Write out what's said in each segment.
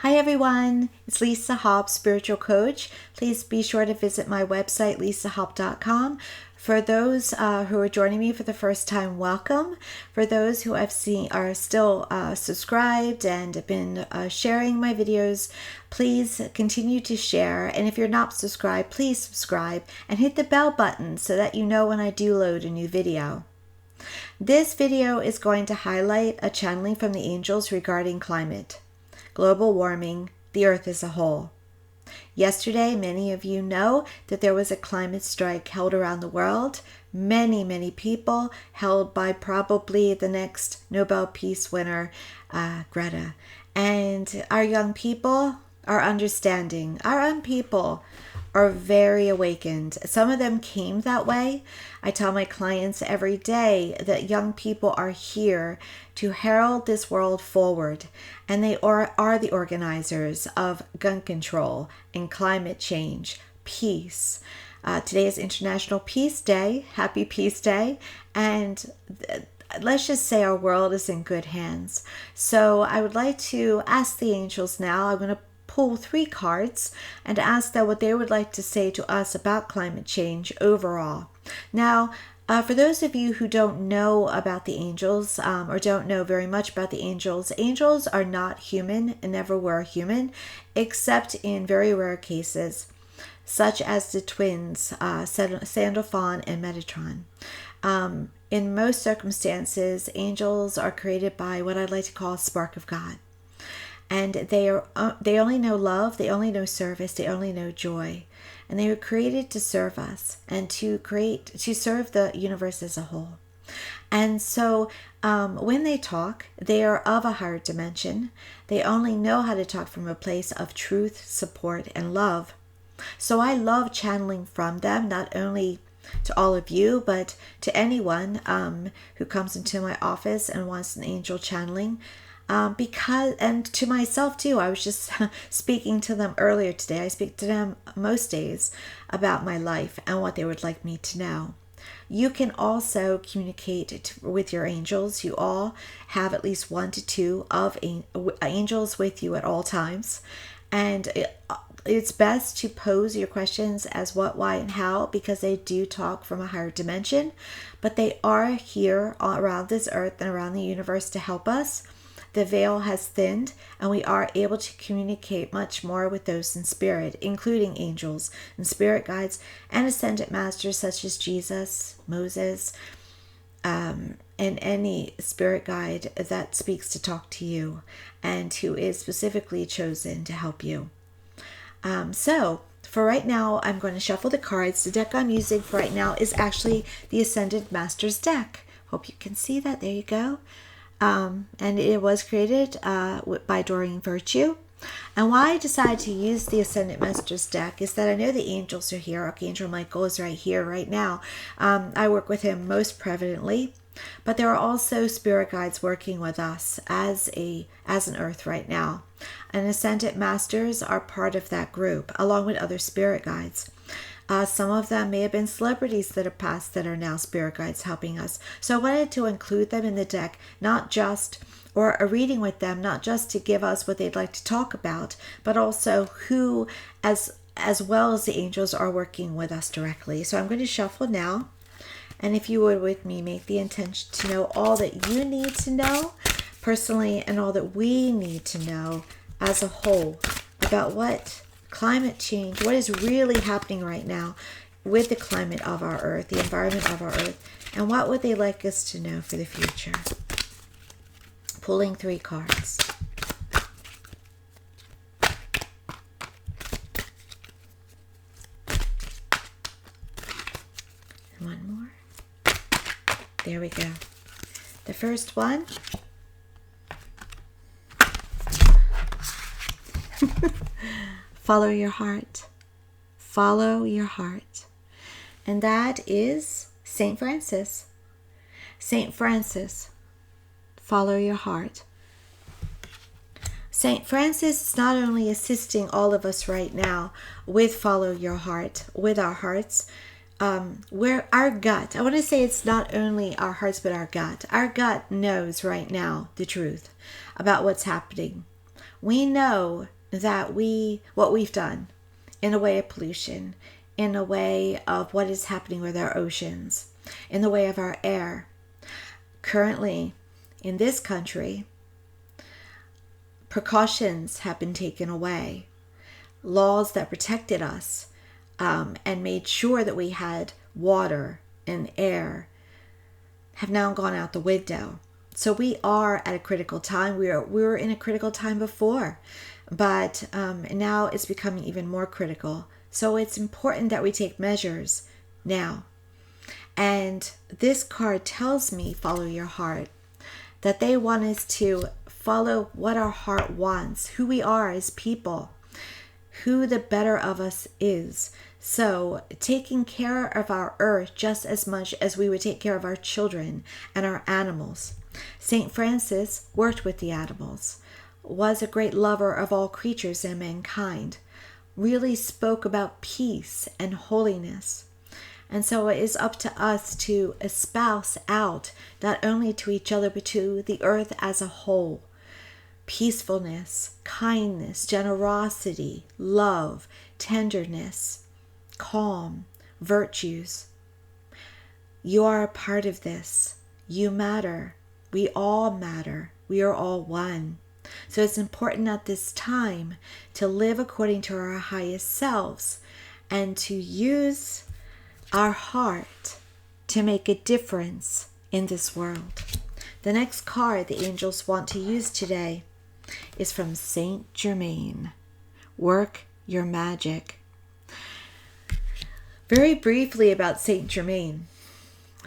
Hi everyone, it's Lisa Hopp, Spiritual Coach. Please be sure to visit my website, lisahopp.com. For those who are joining me for the first time, welcome. For those who I've seen are still subscribed and have been sharing my videos, please continue to share. And if you're not subscribed, please subscribe and hit the bell button so that you know when I do load a new video. This video is going to highlight a channeling from the angels regarding climate, global warming, the earth as a whole. Yesterday, many of you know that there was a climate strike held around the world. Many people held by probably the next Nobel Peace winner, Greta. And our young people are understanding. Our young people are very awakened. Some of them came that way. I tell my clients every day that young people are here to herald this world forward, and they are the organizers of gun control and climate change, peace. Today is International Peace Day. Happy Peace Day. And let's just say our world is in good hands. So I would like to ask the angels now. I'm going to pull 3 cards and ask them what they would like to say to us about climate change overall. Now, for those of you who don't know about the angels or don't know very much about the angels, angels are not human and never were human, except in very rare cases, such as the twins, Sandalphon and Metatron. In most circumstances, angels are created by what I'd like to call a spark of God. And they only know love, they only know service, they only know joy. And they were created to serve us and to serve the universe as a whole. And so when they talk, they are of a higher dimension. They only know how to talk from a place of truth, support, and love. So I love channeling from them, not only to all of you, but to anyone who comes into my office and wants an angel channeling. And to myself too, I was just speaking to them earlier today. I speak to them most days about my life and what they would like me to know. You can also communicate with your angels. You all have at least 1 to 2 of angels with you at all times. And it's best to pose your questions as what, why, and how, because they do talk from a higher dimension. But they are here around this earth and around the universe to help us. The veil has thinned, and we are able to communicate much more with those in spirit, including angels and spirit guides and ascended masters such as Jesus, Moses, and any spirit guide that speaks to talk to you and who is specifically chosen to help you. So for right now, I'm going to shuffle the cards. The deck I'm using for right now is actually the Ascended Masters deck. Hope you can see that. There you go. And it was created by Doreen Virtue. And why I decided to use the Ascendant Masters deck is that I know the angels are here. Archangel Michael is right here, right now. I work with him most prevalently, but there are also spirit guides working with us as an earth right now. And Ascendant Masters are part of that group, along with other spirit guides. Some of them may have been celebrities that have passed that are now spirit guides helping us. So I wanted to include them in the deck, or a reading with them, not just to give us what they'd like to talk about, but also who, as well as the angels, are working with us directly. So I'm going to shuffle now. And if you would with me, make the intention to know all that you need to know personally and all that we need to know as a whole about what climate change, what is really happening right now with the climate of our earth, the environment of our earth, and what would they like us to know for the future. Pulling 3 cards. And 1 more. There we go. The first one. Follow your heart. Follow your heart. And that is St. Francis. St. Francis, follow your heart. St. Francis is not only assisting all of us right now with follow your heart, with our hearts, where our gut, I want to say it's not only our hearts, but our gut. Our gut knows right now the truth about what's happening We know that what we've done in the way of pollution, in the way of what is happening with our oceans, in the way of our air. Currently, in this country, precautions have been taken away. Laws that protected us and made sure that we had water and air have now gone out the window. So we are at a critical time. We were in a critical time before, but now it's becoming even more critical. So it's important that we take measures now. And this card tells me, follow your heart, that they want us to follow what our heart wants, who we are as people, who the better of us is. So taking care of our earth just as much as we would take care of our children and our animals. St. Francis worked with the animals, was a great lover of all creatures and mankind, really spoke about peace and holiness. And so it is up to us to espouse out, not only to each other, but to the earth as a whole, peacefulness, kindness, generosity, love, tenderness, calm, virtues. You are a part of this. You matter. We all matter. We are all one. So it's important at this time to live according to our highest selves and to use our heart to make a difference in this world. The next card the angels want to use today is from Saint Germain. Work your magic. Very briefly about Saint Germain.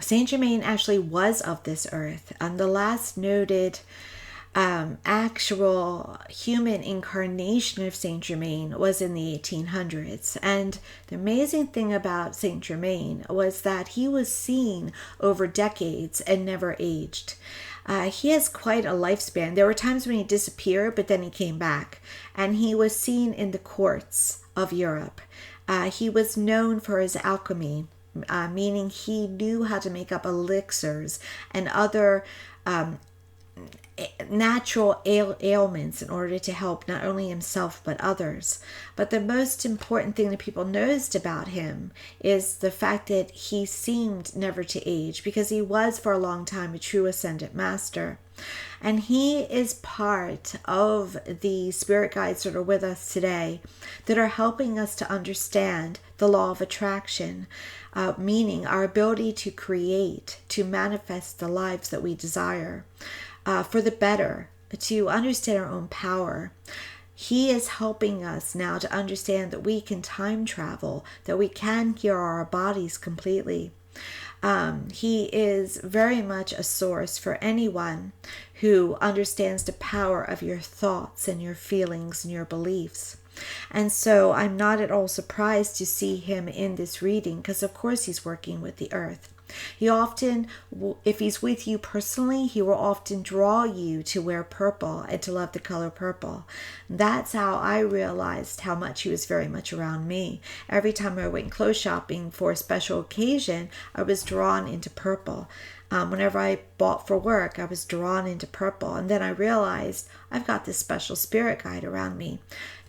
Saint Germain actually was of this earth. The last noted actual human incarnation of Saint Germain was in the 1800s. And the amazing thing about Saint Germain was that he was seen over decades and never aged. He has quite a lifespan. There were times when he disappeared, but then he came back. And he was seen in the courts of Europe. He was known for his alchemy, meaning he knew how to make up elixirs and other natural ailments in order to help not only himself but others. But the most important thing that people noticed about him is the fact that he seemed never to age, because he was for a long time a true ascended master. And he is part of the spirit guides that are with us today that are helping us to understand the law of attraction, meaning our ability to create, to manifest the lives that we desire. For the better, to understand our own power. He is helping us now to understand that we can time travel, that we can heal our bodies completely. He is very much a source for anyone who understands the power of your thoughts and your feelings and your beliefs. And so I'm not at all surprised to see him in this reading, because of course he's working with the earth. He often, if he's with you personally, he will often draw you to wear purple and to love the color purple. That's how I realized how much he was very much around me. Every time I went clothes shopping for a special occasion, I was drawn into purple. Whenever I bought for work, I was drawn into purple. And then I realized I've got this special spirit guide around me,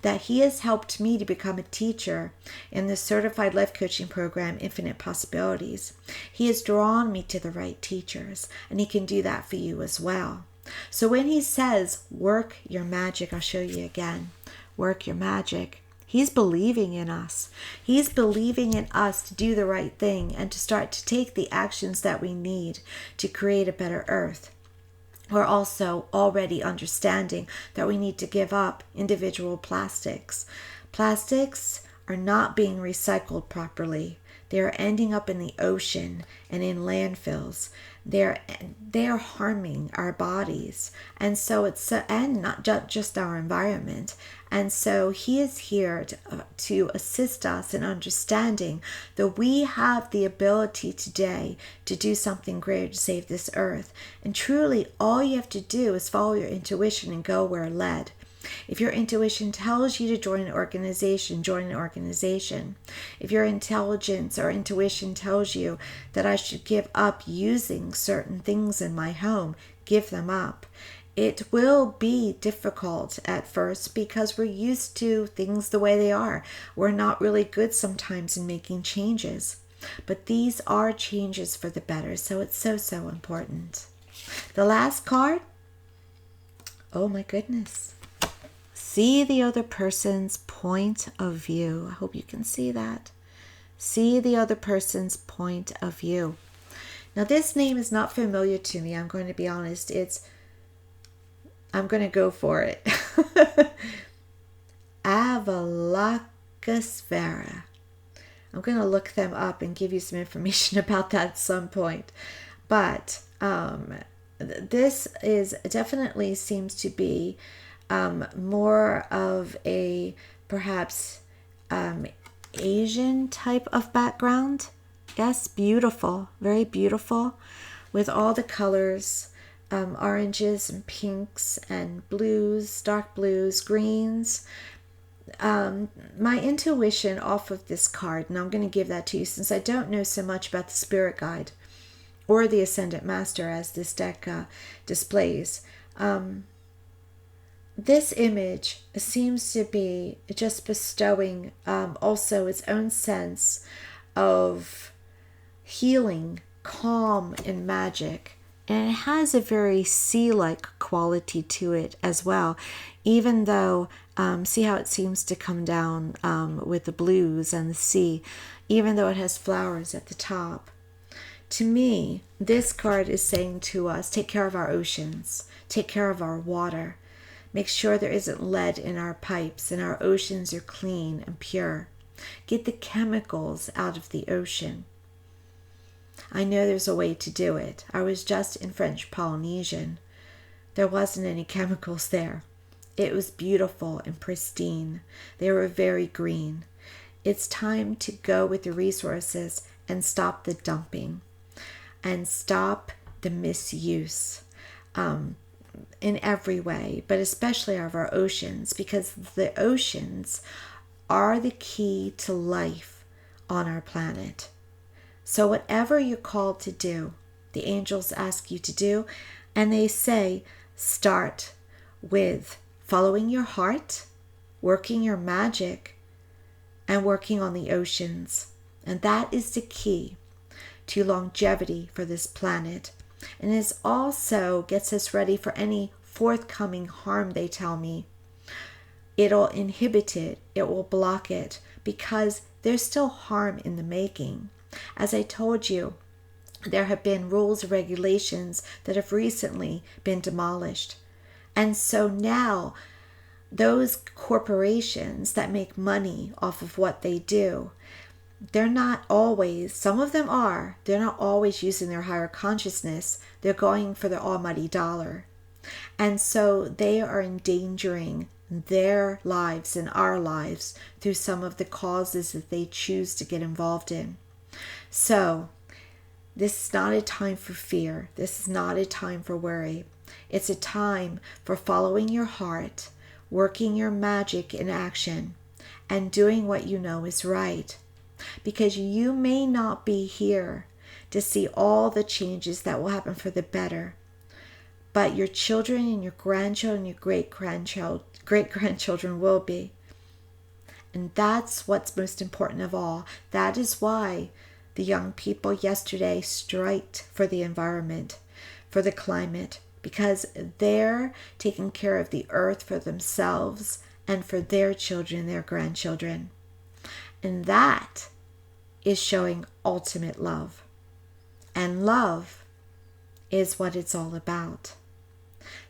that he has helped me to become a teacher in the certified life coaching program, Infinite Possibilities. He has drawn me to the right teachers, and he can do that for you as well. So when he says, work your magic, I'll show you again, work your magic. He's believing in us. He's believing in us to do the right thing and to start to take the actions that we need to create a better earth. We're also already understanding that we need to give up individual plastics. Plastics are not being recycled properly. They are ending up in the ocean and in landfills. They are harming our bodies, and so and not just our environment. And so he is here to assist us in understanding that we have the ability today to do something greater to save this earth. And truly, all you have to do is follow your intuition and go where led. If your intuition tells you to join an organization, join an organization. If your intelligence or intuition tells you that I should give up using certain things in my home, give them up. It will be difficult at first because we're used to things the way they are. We're not really good sometimes in making changes. But these are changes for the better, so it's so, so important. The last card, oh my goodness. See the other person's point of view. I hope you can see that. See the other person's point of view. Now this name is not familiar to me, I'm going to be honest. I'm going to go for it. Avalokitesvara. I'm going to look them up and give you some information about that at some point. But this is definitely seems to be more of a perhaps Asian type of background. Yes, beautiful, very beautiful, with all the colors, oranges and pinks and blues, dark blues, greens. My intuition off of this card, and I'm going to give that to you since I don't know so much about the spirit guide or the Ascendant Master as this deck displays. This image seems to be just bestowing also its own sense of healing, calm, and magic. And it has a very sea-like quality to it as well, even though, see how it seems to come down with the blues and the sea, even though it has flowers at the top. To me, this card is saying to us, take care of our oceans, take care of our water, make sure there isn't lead in our pipes and our oceans are clean and pure. Get the chemicals out of the ocean. I know there's a way to do it. I was just in French Polynesian. There wasn't any chemicals there. It was beautiful and pristine. They were very green. It's time to go with the resources and stop the dumping and stop the misuse in every way, but especially of our oceans, because the oceans are the key to life on our planet. So whatever you're called to do, the angels ask you to do, and they say, start with following your heart, working your magic, and working on the oceans. And that is the key to longevity for this planet. And it also gets us ready for any forthcoming harm, they tell me. It'll inhibit it, it will block it, because there's still harm in the making. As I told you, there have been rules and regulations that have recently been demolished. And so now those corporations that make money off of what they do, they're not always, some of them are, they're not always using their higher consciousness. They're going for the almighty dollar. And so they are endangering their lives and our lives through some of the causes that they choose to get involved in. So this is not a time for fear. This is not a time for worry. It's a time for following your heart, working your magic in action, and doing what you know is right. Because you may not be here to see all the changes that will happen for the better, but your children and your grandchildren, your great-grandchildren will be. And that's what's most important of all. That is why the young people yesterday striked for the environment, for the climate, because they're taking care of the earth for themselves and for their children and their grandchildren. And that is showing ultimate love. And love is what it's all about.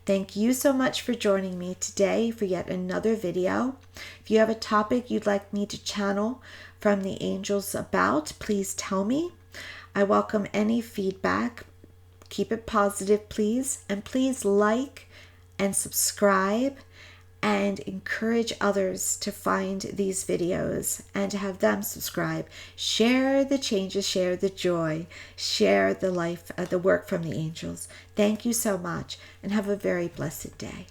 Thank you so much for joining me today for yet another video. If you have a topic you'd like me to channel from the angels about, please tell me. I welcome any feedback. Keep it positive, please. And please like and subscribe and encourage others to find these videos and to have them subscribe. Share the changes, share the joy, share the life, the work from the angels. Thank you so much and have a very blessed day.